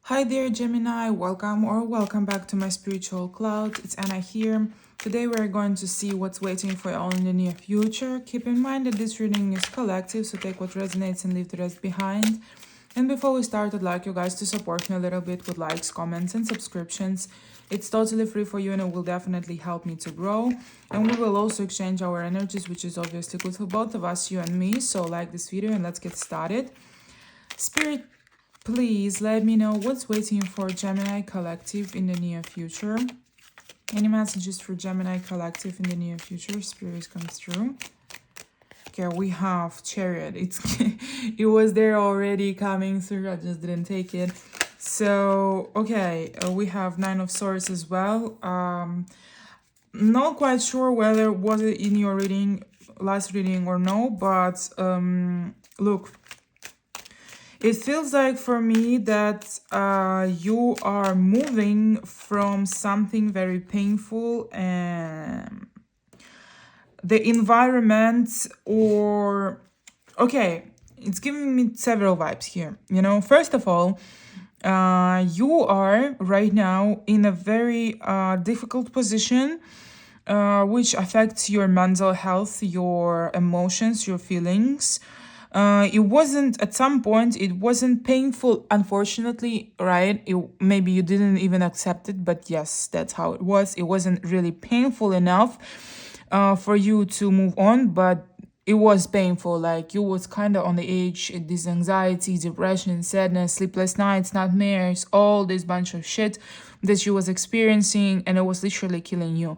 Hi there, Gemini. Welcome back to my spiritual cloud. It's Anna here. Today we're going to see what's waiting for you all in the near future. Keep in mind that this reading is collective, so take what resonates and leave the rest behind. And before we start, I'd like you guys to support me a little bit with likes, comments, and subscriptions. It's totally free for you and it will definitely help me to grow. And we will also exchange our energies, which is obviously good for both of us, you and me. So like this video and let's get started. Spirit, please let me know what's waiting for Gemini Collective in the near future. Any messages for Gemini Collective in the near future? Spirit comes through. Okay, we have Chariot. It was there already coming through. I just didn't take it. So, okay, we have Nine of Swords as well. Not quite sure whether was it in your reading, last reading or no, but look. It feels like for me that you are moving from something very painful and the environment or... Okay, it's giving me several vibes here. You know, first of all, you are right now in a very difficult position which affects your mental health, your emotions, your feelings. It wasn't, at some point, it wasn't painful, unfortunately, right? Maybe you didn't even accept it, but yes, that's how it was. It wasn't really painful enough for you to move on, but it was painful. Like, you was kind of on the edge, this anxiety, depression, sadness, sleepless nights, nightmares, all this bunch of shit that you was experiencing, and it was literally killing you.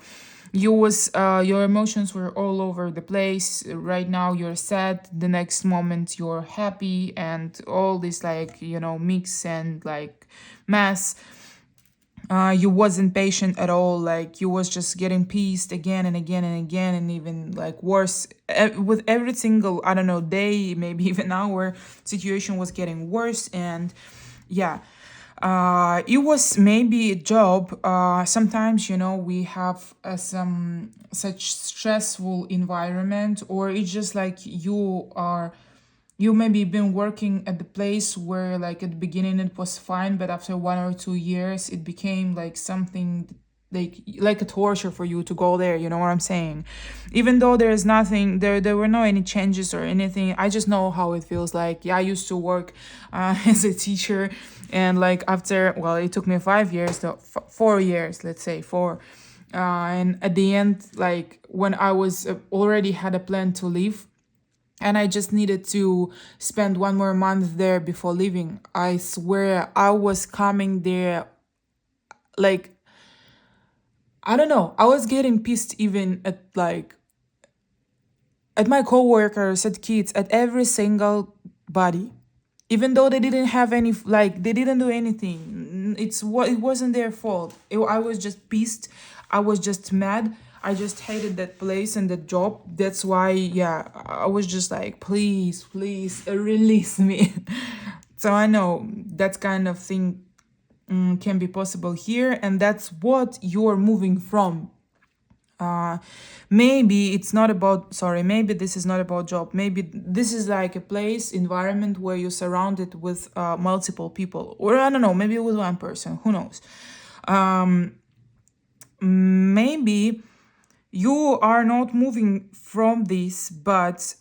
Your emotions were all over the place. Right now you're sad, the next moment you're happy, and all this, like, you know, mix and like mess. You wasn't patient at all. Like, you was just getting pissed again and again and again, and even like worse with every single, I don't know, day, maybe even hour, situation was getting worse. And yeah, it was maybe a job. Sometimes, you know, we have some such stressful environment, or it's just like you maybe been working at the place where, like, at the beginning it was fine, but after 1 or 2 years it became like something like a torture for you to go there. You know what I'm saying? Even though there is nothing there were no any changes or anything. I just know how it feels like. Yeah, I used to work as a teacher, and like after, well, it took me 5 years, 4 years, let's say 4, and at the end, like when I was already had a plan to leave, and I just needed to spend 1 more month there before leaving, I swear I was coming there like, I don't know, I was getting pissed even at my coworkers, at kids, at every single body, even though they didn't have any, like, they didn't do anything. It wasn't their fault. I was just pissed. I was just mad. I just hated that place and that job. That's why, yeah, I was just like, please, please, release me. So I know that kind of thing can be possible here, and that's what you're moving from. Maybe it's not about, sorry, maybe this is not about job. Maybe this is like a place, environment where you're surrounded with multiple people, or I don't know, maybe with one person, who knows. Maybe you are not moving from this, but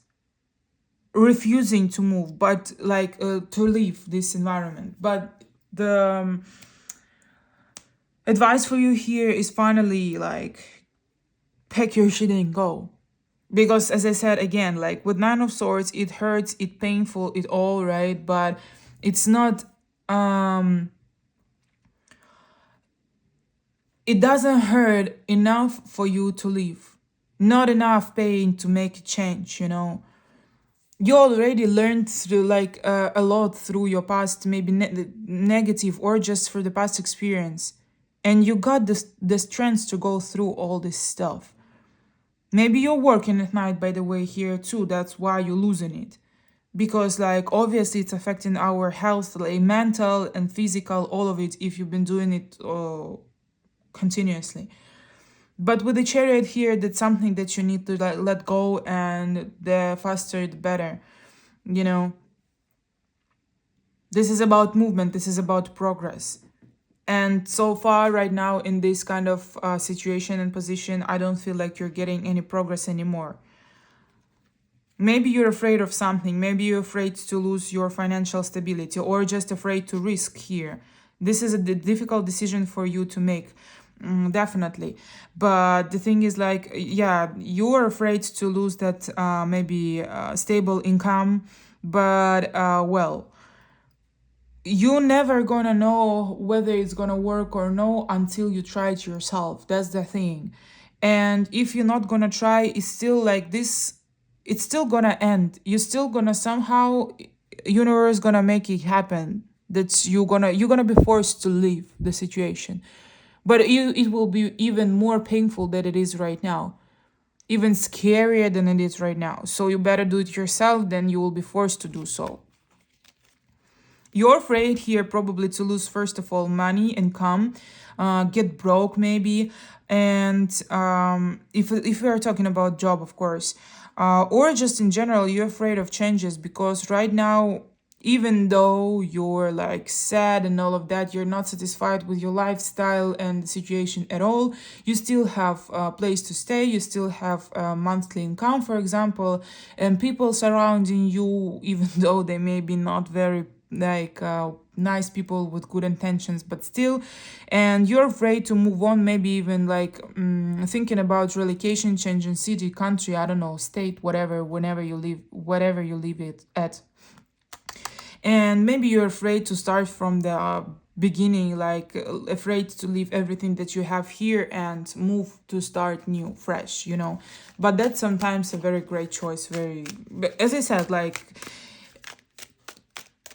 refusing to move, but like to leave this environment. But the advice for you here is finally like, pack your shit and go. Because as I said again, like with Nine of Swords, it hurts, it painful, it all, right? But it's not it doesn't hurt enough for you to leave. Not enough pain to make a change, you know. You already learned through like a lot through your past, maybe negative or just for the past experience, and you got the strength to go through all this stuff. Maybe you're working at night, by the way, here too. That's why you're losing it. Because, like, obviously it's affecting our health, like mental and physical, all of it, if you've been doing it continuously. But with the Chariot here, that's something that you need to let go, and the faster the better, you know. This is about movement. This is about progress. And so far right now in this kind of situation and position, I don't feel like you're getting any progress anymore. Maybe you're afraid of something. Maybe you're afraid to lose your financial stability, or just afraid to risk here. This is a difficult decision for you to make. Definitely. But the thing is, like, yeah, you are afraid to lose that maybe stable income. But well, you're never gonna know whether it's gonna work or no until you try it yourself. That's the thing. And if you're not gonna try, it's still like this, it's still gonna end. You're still gonna somehow, universe gonna make it happen. That's you're gonna be forced to leave the situation. But it will be even more painful than it is right now, even scarier than it is right now. So you better do it yourself, then you will be forced to do so. You're afraid here probably to lose, first of all, money, income, get broke maybe. And if we are talking about job, of course, or just in general, you're afraid of changes because right now, even though you're like sad and all of that, you're not satisfied with your lifestyle and the situation at all. You still have a place to stay, you still have a monthly income, for example, and people surrounding you, even though they may be not very like nice people with good intentions, but still. And you're afraid to move on, maybe even like thinking about relocation, changing city, country, I don't know, state, whatever, whenever you live, whatever you live it at. And maybe you're afraid to start from the beginning, like afraid to leave everything that you have here and move to start new, fresh, you know. But that's sometimes a very great choice. But as I said, like,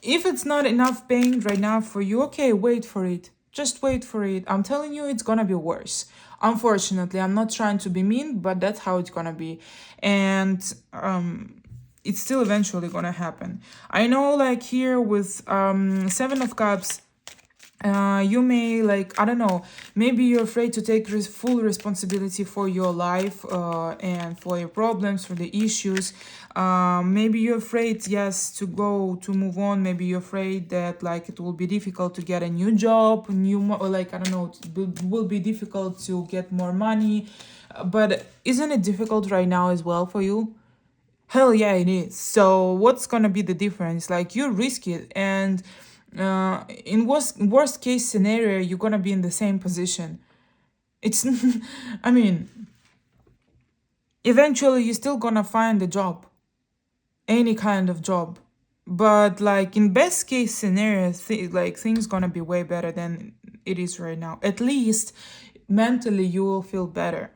if it's not enough pain right now for you, okay, wait for it. Just wait for it. I'm telling you, it's gonna be worse. Unfortunately, I'm not trying to be mean, but that's how it's gonna be. And it's still eventually gonna happen. I know, like here with Seven of Cups, you may, like, I don't know, maybe you're afraid to take full responsibility for your life and for your problems, for the issues. Maybe you're afraid, yes, to move on. Maybe you're afraid that, like, it will be difficult to get a new job, or like, I don't know, it will be difficult to get more money. But isn't it difficult right now as well for you? Hell yeah, it is. So what's gonna be the difference? Like, you risk it, and in worst case scenario, you're gonna be in the same position. It's I mean, eventually you're still gonna find a job, any kind of job. But like in best case scenario, like things gonna be way better than it is right now. At least mentally you will feel better.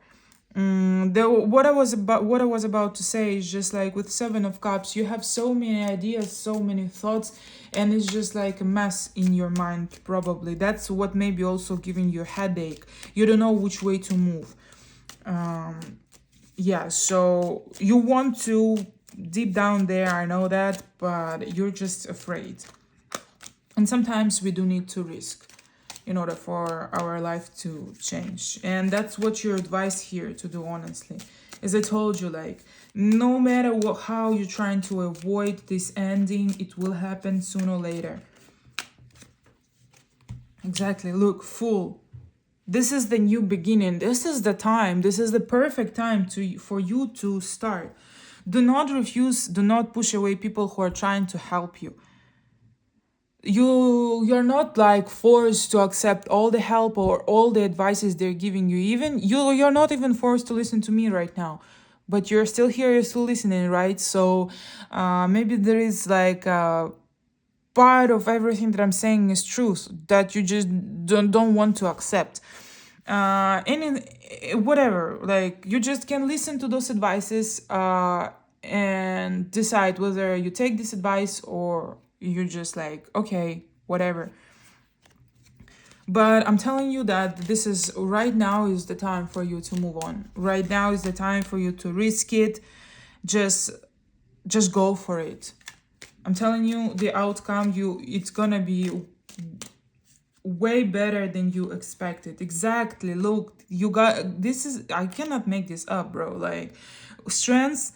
What I was about to say is just like with Seven of Cups, you have so many ideas, so many thoughts, and it's just like a mess in your mind. Probably that's what may be also giving you a headache. You don't know which way to move. Yeah, so you want to deep down there, I know that, but you're just afraid. And sometimes we do need to risk in order for our life to change. And that's what your advice here to do, honestly. As I told you, like, no matter how you're trying to avoid this ending, it will happen sooner or later. Exactly. Look, Fool. This is the new beginning. This is the time. This is the perfect time for you to start. Do not refuse, do not push away people who are trying to help you. You're not like forced to accept all the help or all the advices they're giving you. Even you're not even forced to listen to me right now, but you're still here, you're still listening, right? So maybe there is like part of everything that I'm saying is truth that you just don't want to accept. Whatever, like, you just can listen to those advices and decide whether you take this advice or you're just like, okay, whatever. But I'm telling you that this is right now is the time for you to move on. Right now is the time for you to risk it. Just go for it. I'm telling you, the outcome, it's gonna be way better than you expected. Exactly. Look, you got this. I cannot make this up, bro. Like, strength,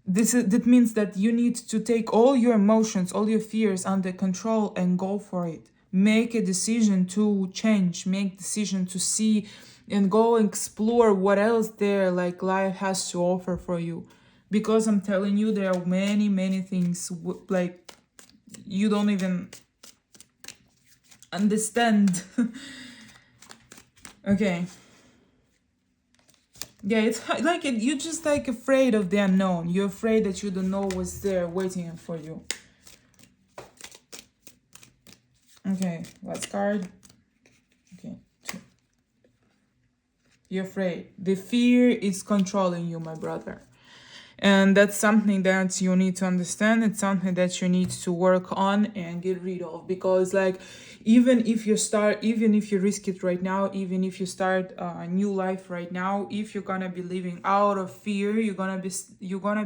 That means that you need to take all your emotions, all your fears under control and go for it. Make a decision to change, make decision to see and go explore what else there like life has to offer for you. Because I'm telling you, there are many, many things like you don't even understand. Okay. Yeah, it's like you're just like afraid of the unknown. You're afraid that you don't know what's there waiting for you. Okay, last card. Okay, 2. You're afraid. The fear is controlling you, my brother. And that's something that you need to understand. It's something that you need to work on and get rid of. Because like, even if you risk it right now, even if you start a new life right now, if you're gonna be living out of fear, you're gonna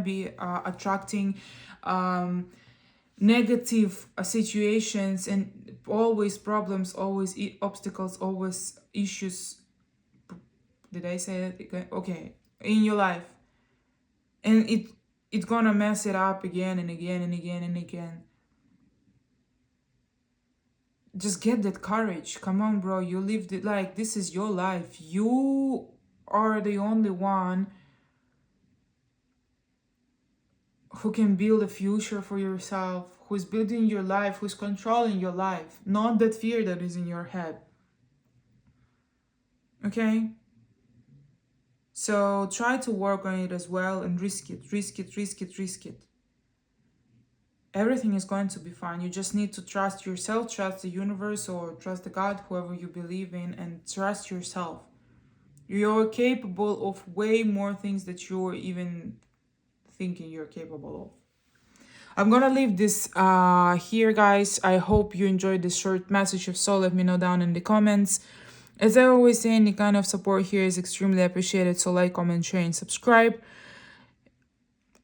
be attracting negative situations and always problems, always obstacles, always issues. Did I say that? Okay, in your life. And it's gonna mess it up again and again and again and again. Just get that courage. Come on, bro. You lived it, like, this is your life. You are the only one who can build a future for yourself, who's building your life, who's controlling your life, not that fear that is in your head. Okay? So try to work on it as well and risk it, risk it, risk it, risk it. Everything is going to be fine. You just need to trust yourself, trust the universe, or trust the God, whoever you believe in, and trust yourself. You're capable of way more things that you're even thinking you're capable of. I'm gonna leave this here, guys. I hope you enjoyed this short message. If so, let me know down in the comments. As I always say, any kind of support here is extremely appreciated. So like, comment, share, and subscribe.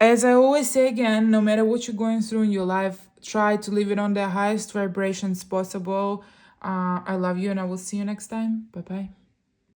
As I always say again, no matter what you're going through in your life, try to live it on the highest vibrations possible. I love you and I will see you next time. Bye-bye.